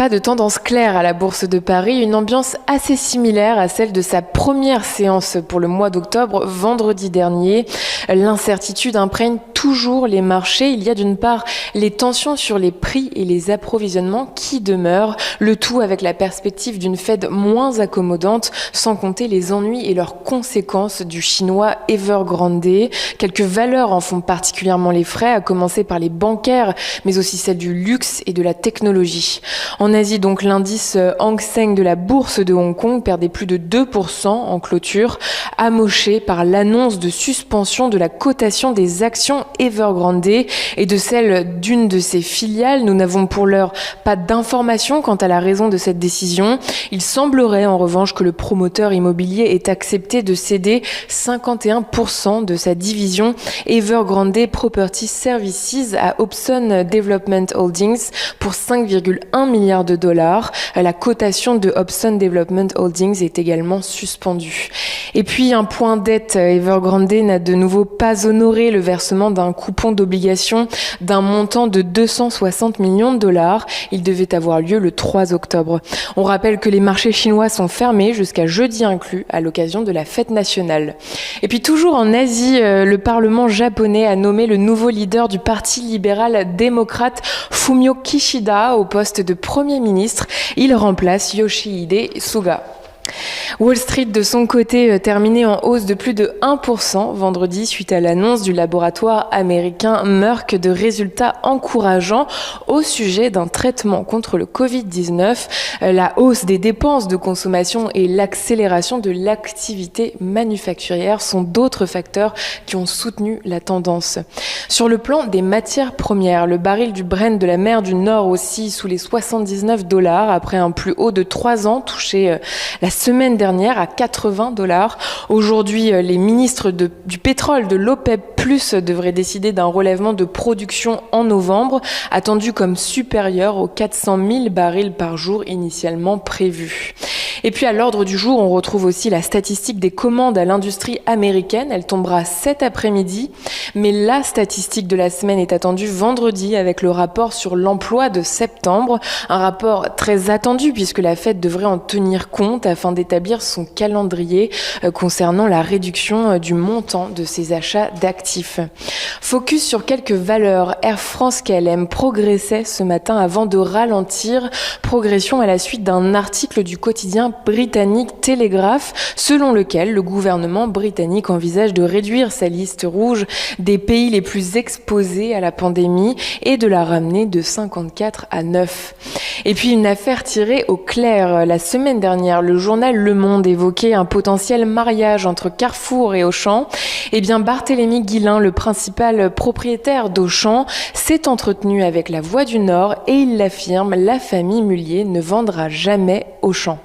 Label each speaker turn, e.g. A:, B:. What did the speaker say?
A: Pas de tendance claire à la Bourse de Paris, une ambiance assez similaire à celle de sa première séance pour le mois d'octobre, vendredi dernier. L'incertitude imprègne toujours les marchés. Il y a d'une part les tensions sur les prix et les approvisionnements qui demeurent, le tout avec la perspective d'une Fed moins accommodante, sans compter les ennuis et leurs conséquences du chinois Evergrande. Quelques valeurs en font particulièrement les frais, à commencer par les bancaires, mais aussi celles du luxe et de la technologie. En Asie, donc, l'indice Hang Seng de la bourse de Hong Kong perdait plus de 2% en clôture, amoché par l'annonce de suspension de la cotation des actions Evergrande et de celle d'une de ses filiales. Nous n'avons pour l'heure pas d'informations quant à la raison de cette décision. Il semblerait en revanche que le promoteur immobilier ait accepté de céder 51% de sa division Evergrande Property Services à Hobson Development Holdings pour 5,1 milliards de dollars. La cotation de Hobson Development Holdings est également suspendue. Et puis un point dette, Evergrande n'a de nouveau pas honoré le versement d'un coupon d'obligation d'un montant de 260 millions de dollars. Il devait avoir lieu le 3 octobre. On rappelle que les marchés chinois sont fermés jusqu'à jeudi inclus à l'occasion de la fête nationale. Et puis toujours en Asie, le Parlement japonais a nommé le nouveau leader du Parti libéral-démocrate Fumio Kishida au poste de Premier ministre. Il remplace Yoshihide Suga. Wall Street, de son côté, terminait en hausse de plus de 1% vendredi suite à l'annonce du laboratoire américain Merck de résultats encourageants au sujet d'un traitement contre le Covid-19. La hausse des dépenses de consommation et l'accélération de l'activité manufacturière sont d'autres facteurs qui ont soutenu la tendance. Sur le plan des matières premières, le baril du Brent de la mer du Nord oscille sous les $79 après un plus haut de 3 ans touché la semaine dernière à $80. Aujourd'hui, les ministres du pétrole de l'OPEP+ devraient décider d'un relèvement de production en novembre, attendu comme supérieur aux 400 000 barils par jour initialement prévus. Et puis à l'ordre du jour, on retrouve aussi la statistique des commandes à l'industrie américaine. Elle tombera cet après-midi, mais la statistique de la semaine est attendue vendredi avec le rapport sur l'emploi de septembre. Un rapport très attendu puisque la Fed devrait en tenir compte afin d'établir son calendrier concernant la réduction du montant de ses achats d'actifs. Focus sur quelques valeurs. Air France-KLM progressait ce matin avant de ralentir. Progression à la suite d'un article du quotidien britannique Telegraph, selon lequel le gouvernement britannique envisage de réduire sa liste rouge des pays les plus exposés à la pandémie et de la ramener de 54 à 9. Et puis une affaire tirée au clair. La semaine dernière, le journal Le Monde évoquait un potentiel mariage entre Carrefour et Auchan. Eh bien, Barthélémy Guillain, le principal propriétaire d'Auchan, s'est entretenu avec La Voix du Nord et il l'affirme, la famille Mullier ne vendra jamais Auchan.